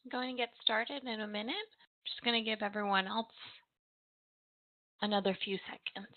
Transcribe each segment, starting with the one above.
I'm going to get started in a minute. Just going to give everyone else another few seconds.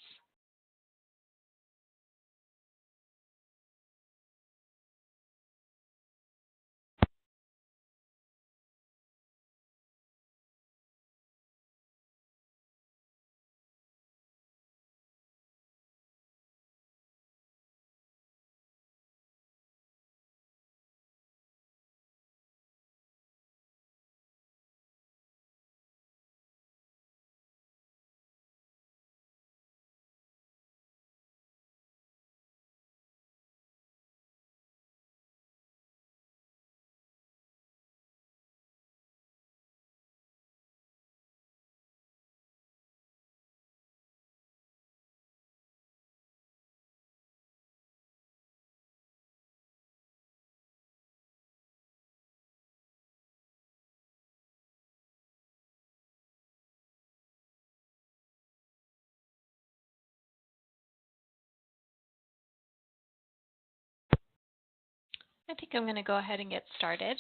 I think I'm going to go ahead and get started.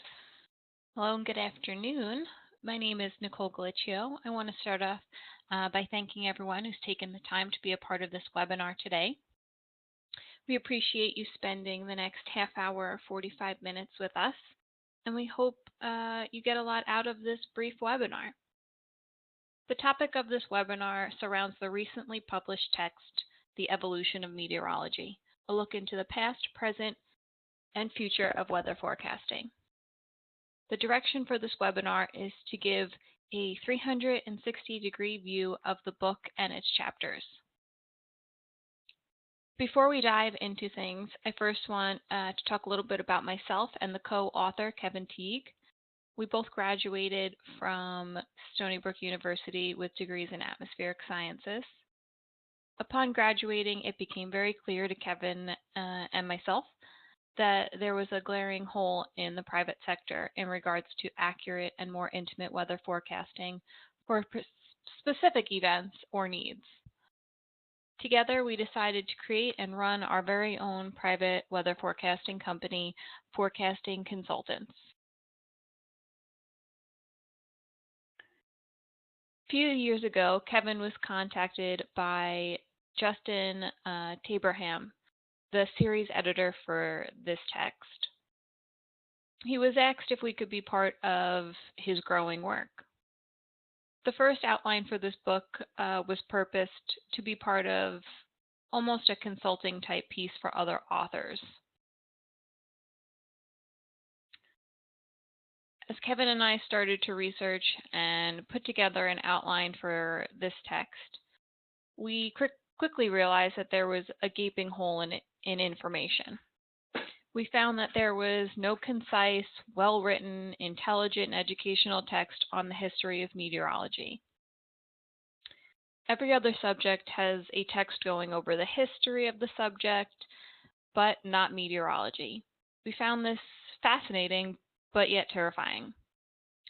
Hello and good afternoon. My name is Nicole Gallicchio. I want to start off by thanking everyone who's taken the time to be a part of this webinar today. We appreciate you spending the next half hour or 45 minutes with us, and we hope you get a lot out of this brief webinar. The topic of this webinar surrounds the recently published text, The Evolution of Meteorology, a look into the past, present, and future of weather forecasting. The direction for this webinar is to give a 360-degree view of the book and its chapters. Before we dive into things, I first want to talk a little bit about myself and the co-author, Kevin Teague. We both graduated from Stony Brook University with degrees in atmospheric sciences. Upon graduating, it became very clear to Kevin and myself that there was a glaring hole in the private sector in regards to accurate and more intimate weather forecasting for specific events or needs. Together, we decided to create and run our very own private weather forecasting company, Forecasting Consultants. A few years ago, Kevin was contacted by Justin Taberham, the series editor for this text. He was asked if we could be part of his growing work. The first outline for this book was purposed to be part of almost a consulting type piece for other authors. As Kevin and I started to research and put together an outline for this text, we quickly realized that there was a gaping hole in information. We found that there was no concise, well-written, intelligent, educational text on the history of meteorology. Every other subject has a text going over the history of the subject, but not meteorology. We found this fascinating, but yet terrifying.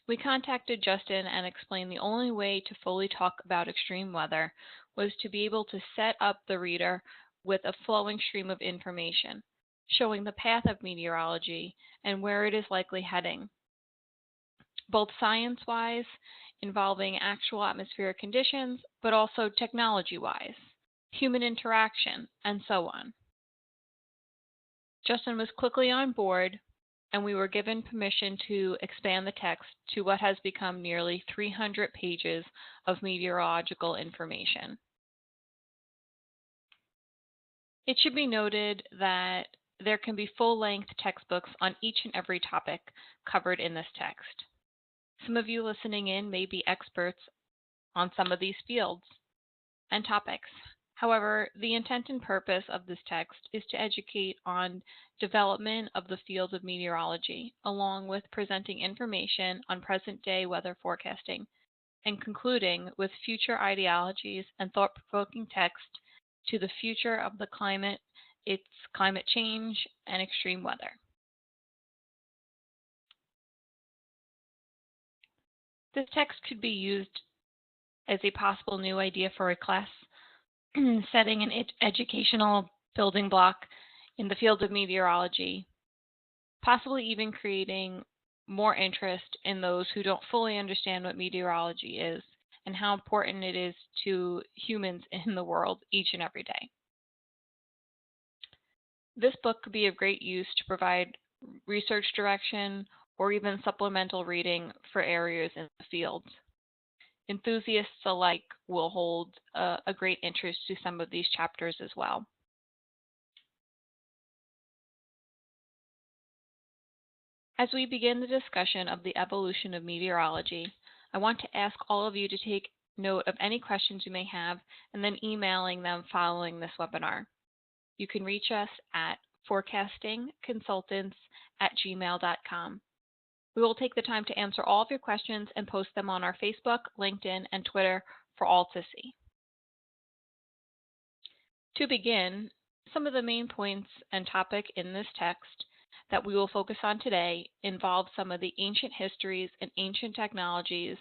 We contacted Justin and explained the only way to fully talk about extreme weather was to be able to set up the reader with a flowing stream of information, showing the path of meteorology and where it is likely heading, both science-wise, involving actual atmospheric conditions, but also technology-wise, human interaction, and so on. Justin was quickly on board, and we were given permission to expand the text to what has become nearly 300 pages of meteorological information. It should be noted that there can be full-length textbooks on each and every topic covered in this text. Some of you listening in may be experts on some of these fields and topics. However, the intent and purpose of this text is to educate on development of the field of meteorology, along with presenting information on present-day weather forecasting, and concluding with future ideologies and thought-provoking text to the future of the climate, its climate change, and extreme weather. This text could be used as a possible new idea for a class, setting an educational building block in the field of meteorology, possibly even creating more interest in those who don't fully understand what meteorology is and how important it is to humans in the world each and every day. This book could be of great use to provide research direction or even supplemental reading for areas in the field. Enthusiasts alike will hold a great interest to some of these chapters as well. As we begin the discussion of the evolution of meteorology, I want to ask all of you to take note of any questions you may have and then emailing them following this webinar. You can reach us at forecastingconsultants@gmail.com. We will take the time to answer all of your questions and post them on our Facebook, LinkedIn, and Twitter for all to see. To begin, some of the main points and topic in this text that we will focus on today involve some of the ancient histories and ancient technologies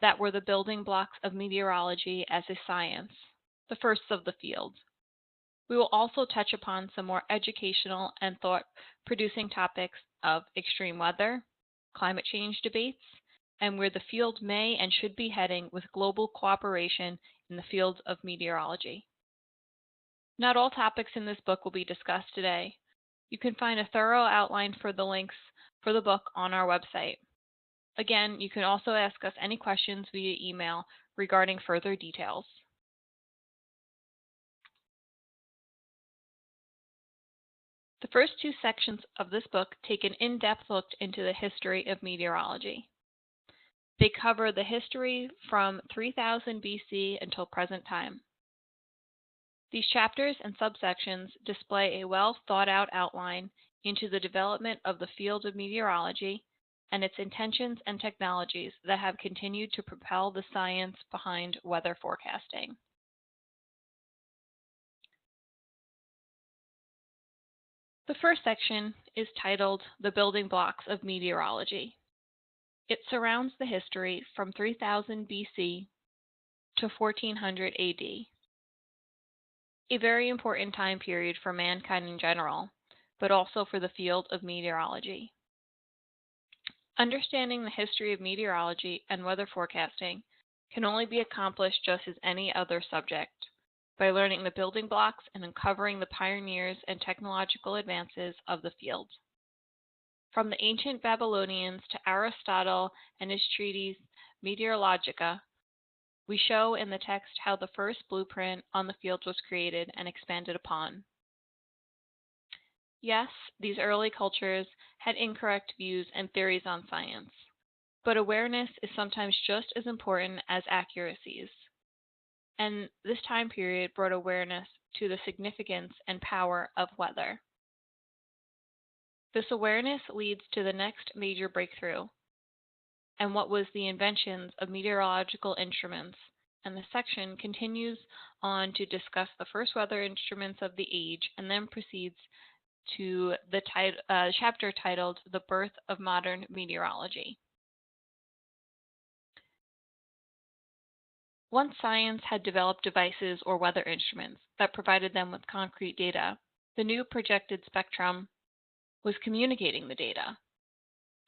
that were the building blocks of meteorology as a science, the first of the field. We will also touch upon some more educational and thought-producing topics of extreme weather, climate change debates, and where the field may and should be heading with global cooperation in the field of meteorology. Not all topics in this book will be discussed today. You can find a thorough outline for the links for the book on our website. Again, you can also ask us any questions via email regarding further details. The first two sections of this book take an in-depth look into the history of meteorology. They cover the history from 3000 BC until present time. These chapters and subsections display a well-thought-out outline into the development of the field of meteorology and its intentions and technologies that have continued to propel the science behind weather forecasting. The first section is titled The Building Blocks of Meteorology. It surrounds the history from 3000 BC to 1400 AD. A very important time period for mankind in general, but also for the field of meteorology. Understanding the history of meteorology and weather forecasting can only be accomplished just as any other subject, by learning the building blocks and uncovering the pioneers and technological advances of the field. From the ancient Babylonians to Aristotle and his treatise Meteorologica, we show in the text how the first blueprint on the field was created and expanded upon. Yes, these early cultures had incorrect views and theories on science, but awareness is sometimes just as important as accuracies. And this time period brought awareness to the significance and power of weather. This awareness leads to the next major breakthrough, and what was the inventions of meteorological instruments, and the section continues on to discuss the first weather instruments of the age and then proceeds to the chapter titled The Birth of Modern Meteorology. Once science had developed devices or weather instruments that provided them with concrete data, the new projected spectrum was communicating the data.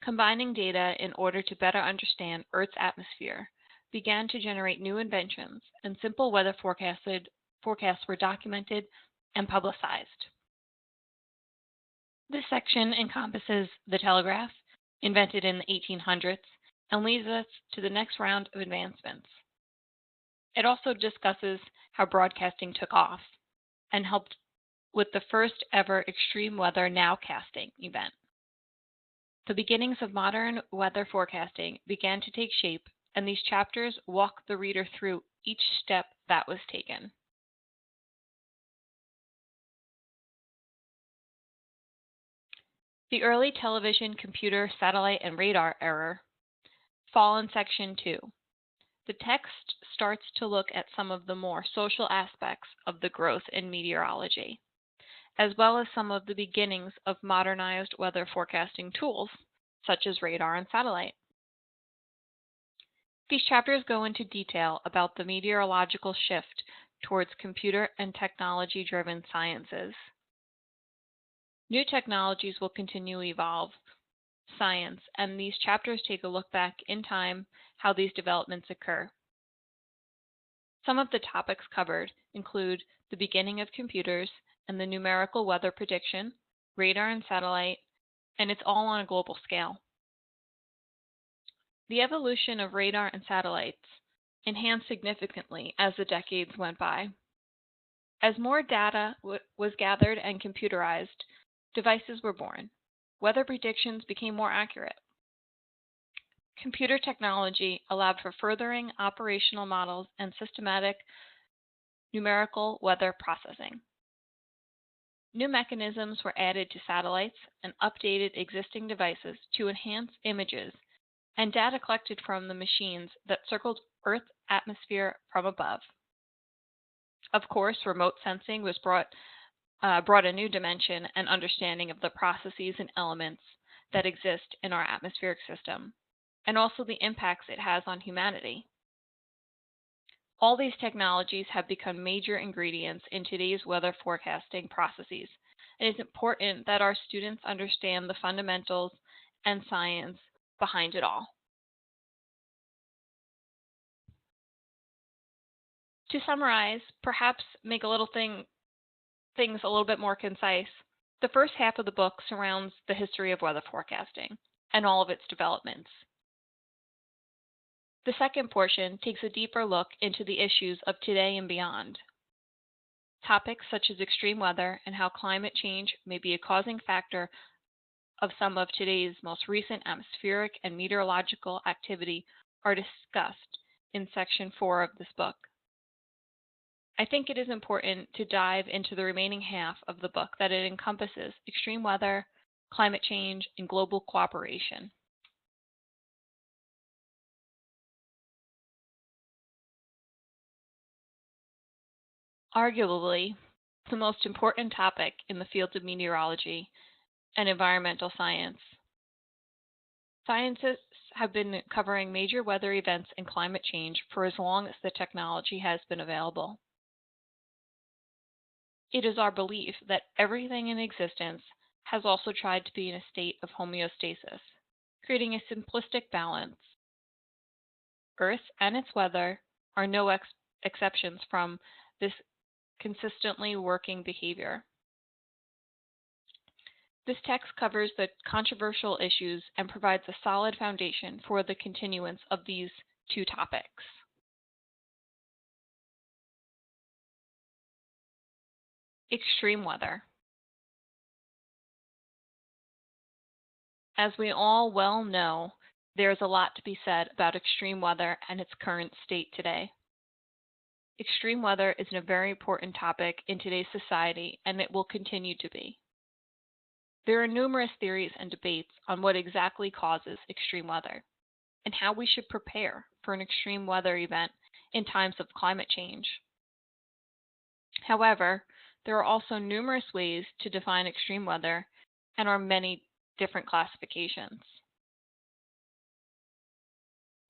Combining data in order to better understand Earth's atmosphere began to generate new inventions, and simple weather forecasts were documented and publicized. This section encompasses the telegraph, invented in the 1800s, and leads us to the next round of advancements. It also discusses how broadcasting took off and helped with the first ever extreme weather nowcasting event. The beginnings of modern weather forecasting began to take shape, and these chapters walk the reader through each step that was taken. The early television, computer, satellite, and radar era fall in section 2. The text starts to look at some of the more social aspects of the growth in meteorology, as well as some of the beginnings of modernized weather forecasting tools, such as radar and satellite. These chapters go into detail about the meteorological shift towards computer and technology-driven sciences. New technologies will continue to evolve, science, and these chapters take a look back in time how these developments occur. Some of the topics covered include the beginning of computers and the numerical weather prediction, radar and satellite, and it's all on a global scale. The evolution of radar and satellites enhanced significantly as the decades went by. As more data was gathered and computerized, devices were born. Weather predictions became more accurate. Computer technology allowed for furthering operational models and systematic numerical weather processing. New mechanisms were added to satellites and updated existing devices to enhance images and data collected from the machines that circled Earth's atmosphere from above. Of course, remote sensing was brought a new dimension and understanding of the processes and elements that exist in our atmospheric system, and also the impacts it has on humanity. All these technologies have become major ingredients in today's weather forecasting processes, and it's important that our students understand the fundamentals and science behind it all. To summarize, perhaps make things a little bit more concise, the first half of the book surrounds the history of weather forecasting and all of its developments. The second portion takes a deeper look into the issues of today and beyond. Topics such as extreme weather and how climate change may be a causing factor of some of today's most recent atmospheric and meteorological activity are discussed in section 4 of this book. I think it is important to dive into the remaining half of the book that it encompasses extreme weather, climate change, and global cooperation. Arguably, the most important topic in the fields of meteorology and environmental science. Scientists have been covering major weather events and climate change for as long as the technology has been available. It is our belief that everything in existence has also tried to be in a state of homeostasis, creating a simplistic balance. Earth and its weather are no exceptions from this consistently working behavior. This text covers the controversial issues and provides a solid foundation for the continuance of these two topics. Extreme weather. As we all well know, there is a lot to be said about extreme weather and its current state today. Extreme weather is a very important topic in today's society, and it will continue to be. There are numerous theories and debates on what exactly causes extreme weather and how we should prepare for an extreme weather event in times of climate change. However, there are also numerous ways to define extreme weather and are many different classifications.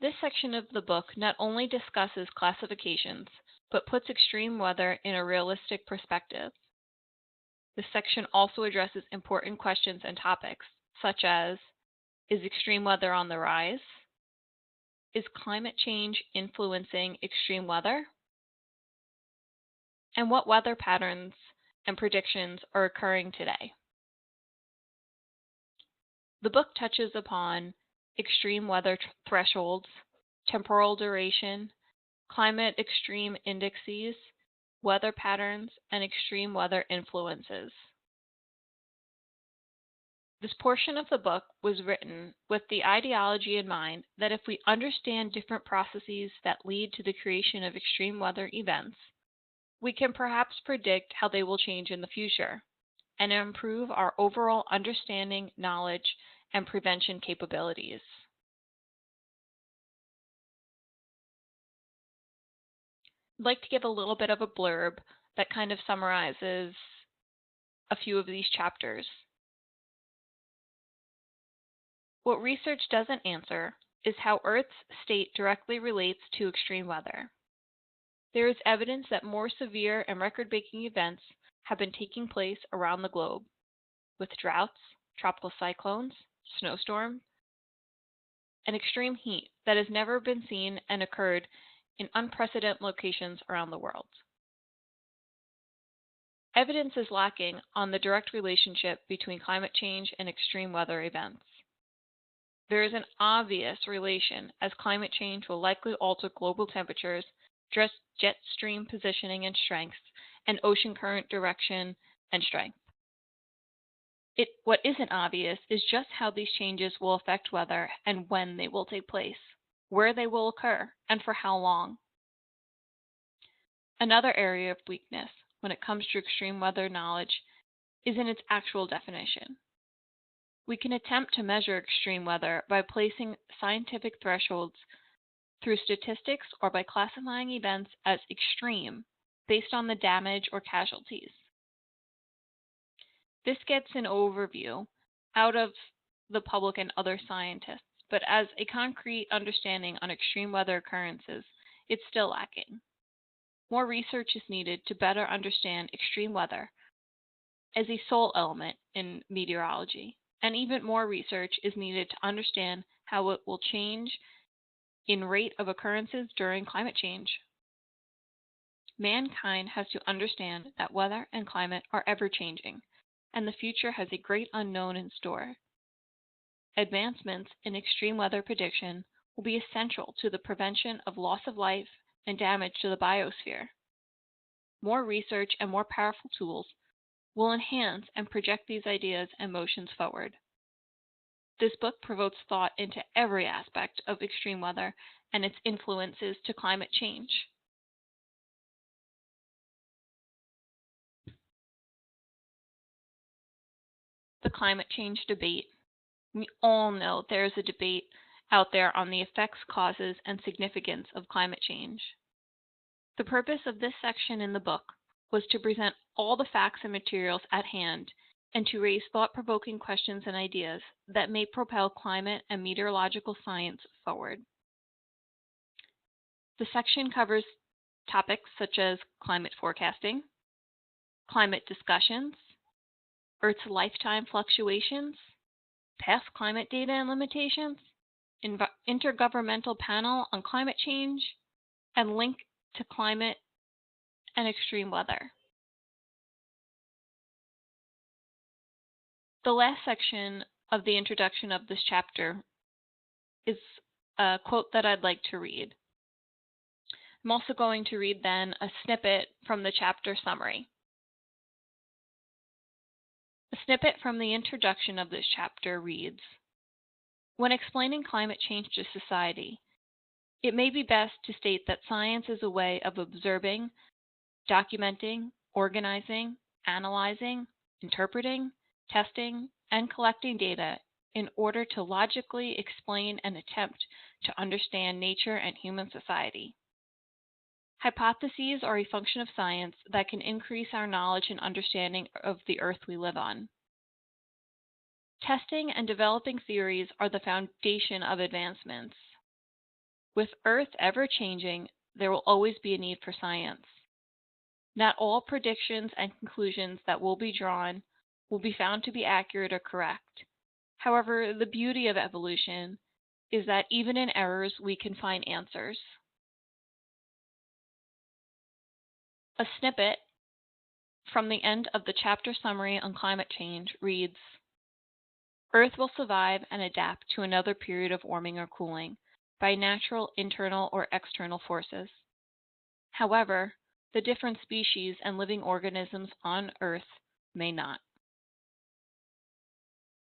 This section of the book not only discusses classifications, but puts extreme weather in a realistic perspective. This section also addresses important questions and topics, such as, is extreme weather on the rise? Is climate change influencing extreme weather? And what weather patterns and predictions are occurring today? The book touches upon extreme weather thresholds, temporal duration, climate extreme indices, weather patterns, and extreme weather influences. This portion of the book was written with the ideology in mind that if we understand different processes that lead to the creation of extreme weather events, we can perhaps predict how they will change in the future and improve our overall understanding, knowledge, and prevention capabilities. I'd like to give a little bit of a blurb that kind of summarizes a few of these chapters. What research doesn't answer is how Earth's state directly relates to extreme weather. There is evidence that more severe and record-breaking events have been taking place around the globe, with droughts, tropical cyclones, snowstorm, and extreme heat that has never been seen and occurred in unprecedented locations around the world. Evidence is lacking on the direct relationship between climate change and extreme weather events. There is an obvious relation, as climate change will likely alter global temperatures, jet stream positioning and strength, and ocean current direction and strength. What isn't obvious is just how these changes will affect weather and when they will take place, where they will occur, and for how long. Another area of weakness when it comes to extreme weather knowledge is in its actual definition. We can attempt to measure extreme weather by placing scientific thresholds through statistics or by classifying events as extreme based on the damage or casualties. This gets an overview out of the public and other scientists, but as a concrete understanding on extreme weather occurrences, it's still lacking. More research is needed to better understand extreme weather as a sole element in meteorology, and even more research is needed to understand how it will change in rate of occurrences during climate change. Mankind has to understand that weather and climate are ever-changing, and the future has a great unknown in store. Advancements in extreme weather prediction will be essential to the prevention of loss of life and damage to the biosphere. More research and more powerful tools will enhance and project these ideas and motions forward. This book provokes thought into every aspect of extreme weather and its influences to climate change. The climate change debate. We all know there is a debate out there on the effects, causes, and significance of climate change. The purpose of this section in the book was to present all the facts and materials at hand and to raise thought-provoking questions and ideas that may propel climate and meteorological science forward. The section covers topics such as climate forecasting, climate discussions, Earth's lifetime fluctuations, past climate data and limitations, intergovernmental panel on climate change, and link to climate and extreme weather. The last section of the introduction of this chapter is a quote that I'd like to read. I'm also going to read then a snippet from the chapter summary. A snippet from the introduction of this chapter reads, "When explaining climate change to society, it may be best to state that science is a way of observing, documenting, organizing, analyzing, interpreting, testing, and collecting data in order to logically explain and attempt to understand nature and human society. Hypotheses are a function of science that can increase our knowledge and understanding of the earth we live on. Testing and developing theories are the foundation of advancements. With Earth ever changing, there will always be a need for science. Not all predictions and conclusions that will be drawn will be found to be accurate or correct. However, the beauty of evolution is that even in errors we can find answers." A snippet from the end of the chapter summary on climate change reads, "Earth will survive and adapt to another period of warming or cooling by natural internal or external forces. However, the different species and living organisms on Earth may not.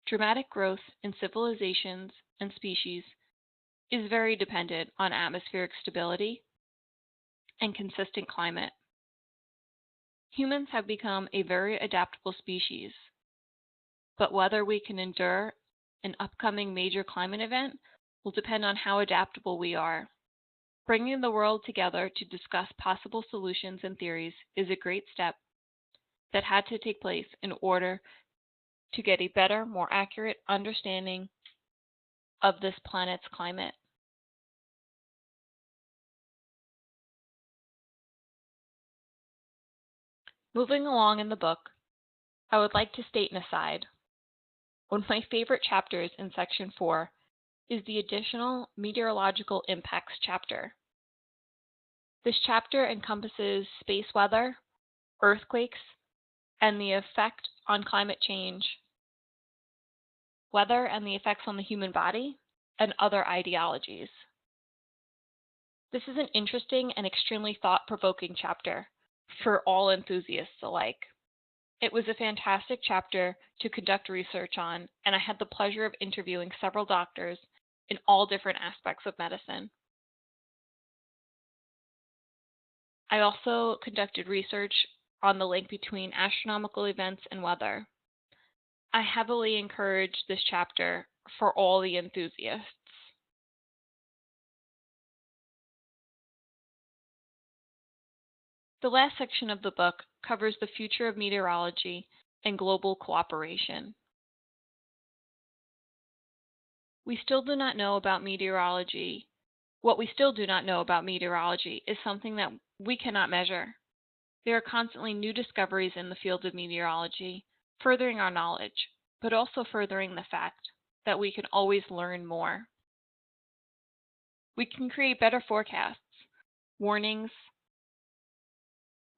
Dramatic growth in civilizations and species is very dependent on atmospheric stability and consistent climate. Humans have become a very adaptable species, but whether we can endure an upcoming major climate event will depend on how adaptable we are. Bringing the world together to discuss possible solutions and theories is a great step that had to take place in order to get a better, more accurate understanding of this planet's climate." Moving along in the book, I would like to state an aside. One of my favorite chapters in Section 4 is the Additional Meteorological Impacts chapter. This chapter encompasses space weather, earthquakes, and the effect on climate change, weather and the effects on the human body, and other ideologies. This is an interesting and extremely thought-provoking chapter for all enthusiasts alike. It was a fantastic chapter to conduct research on, and I had the pleasure of interviewing several doctors in all different aspects of medicine. I also conducted research on the link between astronomical events and weather. I heavily encourage this chapter for all the enthusiasts. The last section of the book covers the future of meteorology and global cooperation. We still do not know about meteorology. What we still do not know about meteorology is something that we cannot measure. There are constantly new discoveries in the field of meteorology, furthering our knowledge, but also furthering the fact that we can always learn more. We can create better forecasts, warnings,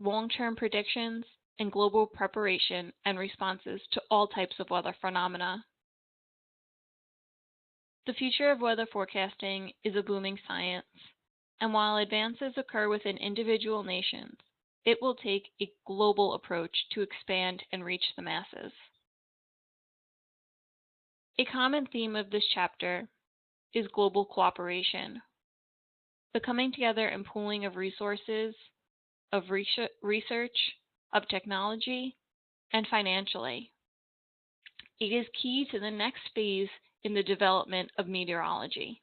long-term predictions, and global preparation and responses to all types of weather phenomena. The future of weather forecasting is a booming science, and while advances occur within individual nations, it will take a global approach to expand and reach the masses. A common theme of this chapter is global cooperation, the coming together and pooling of resources, of research, of technology, and financially. It is key to the next phase in the development of meteorology.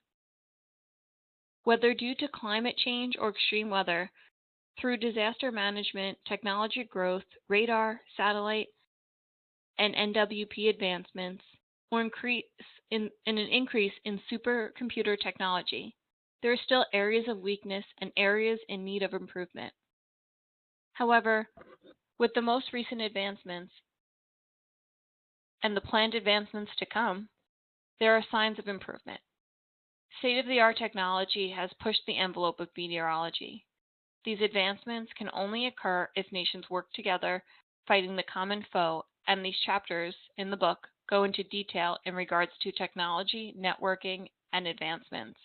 Whether due to climate change or extreme weather, through disaster management, technology growth, radar, satellite, and NWP advancements, or an increase in supercomputer technology, there are still areas of weakness and areas in need of improvement. However, with the most recent advancements and the planned advancements to come, there are signs of improvement. State-of-the-art technology has pushed the envelope of meteorology. These advancements can only occur if nations work together, fighting the common foe, and these chapters in the book go into detail in regards to technology, networking, and advancements.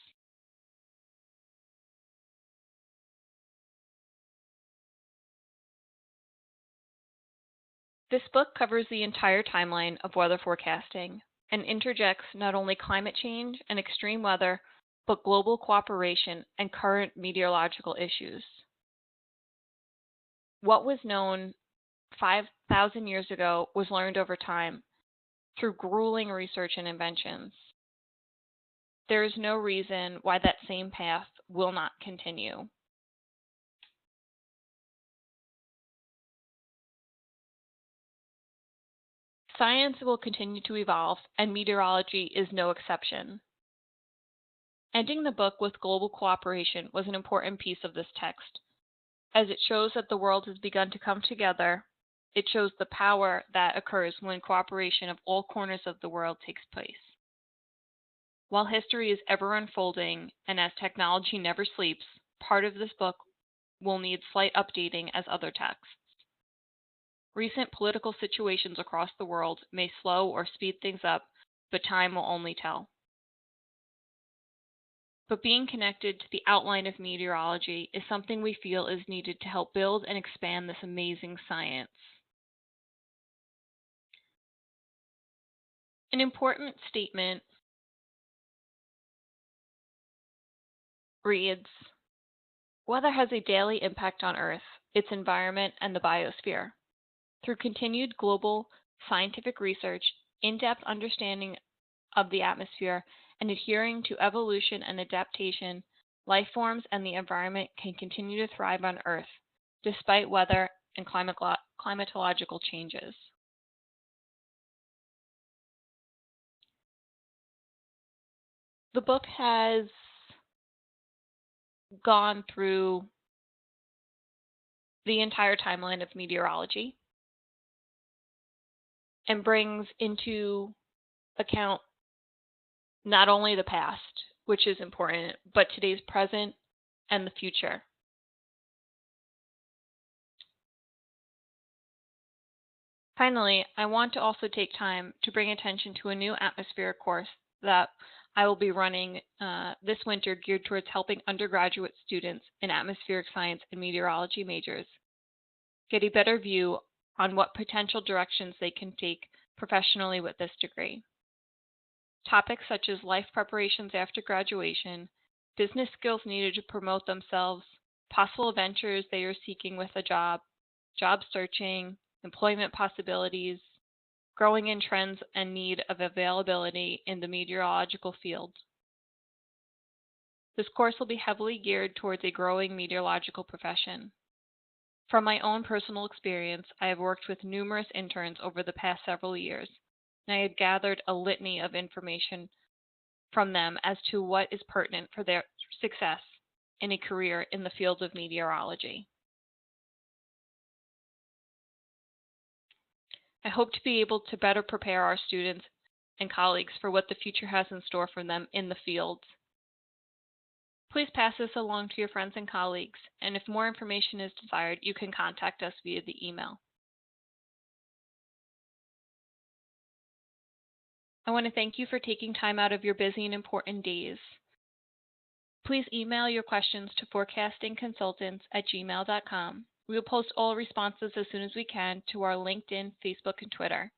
This book covers the entire timeline of weather forecasting and interjects not only climate change and extreme weather, but global cooperation and current meteorological issues. What was known 5,000 years ago was learned over time through grueling research and inventions. There is no reason why that same path will not continue. Science will continue to evolve, and meteorology is no exception. Ending the book with global cooperation was an important piece of this text, as it shows that the world has begun to come together. It shows the power that occurs when cooperation of all corners of the world takes place. While history is ever unfolding, and as technology never sleeps, part of this book will need slight updating as other texts. Recent political situations across the world may slow or speed things up, but time will only tell. But being connected to the outline of meteorology is something we feel is needed to help build and expand this amazing science. An important statement reads, "Weather has a daily impact on Earth, its environment, and the biosphere. Through continued global scientific research, in-depth understanding of the atmosphere, and adhering to evolution and adaptation, life forms and the environment can continue to thrive on Earth, despite weather and climatological changes." The book has gone through the entire timeline of meteorology and brings into account not only the past, which is important, but today's present and the future. Finally, I want to also take time to bring attention to a new atmospheric course that I will be running this winter geared towards helping undergraduate students in atmospheric science and meteorology majors get a better view on what potential directions they can take professionally with this degree. Topics such as life preparations after graduation, business skills needed to promote themselves, possible ventures they are seeking with a job, job searching, employment possibilities, growing in trends and need of availability in the meteorological field. This course will be heavily geared towards a growing meteorological profession. From my own personal experience, I have worked with numerous interns over the past several years, and I had gathered a litany of information from them as to what is pertinent for their success in a career in the field of meteorology. I hope to be able to better prepare our students and colleagues for what the future has in store for them in the field. Please pass this along to your friends and colleagues, and if more information is desired, you can contact us via the email. I want to thank you for taking time out of your busy and important days. Please email your questions to forecastingconsultants@gmail.com. We will post all responses as soon as we can to our LinkedIn, Facebook, and Twitter.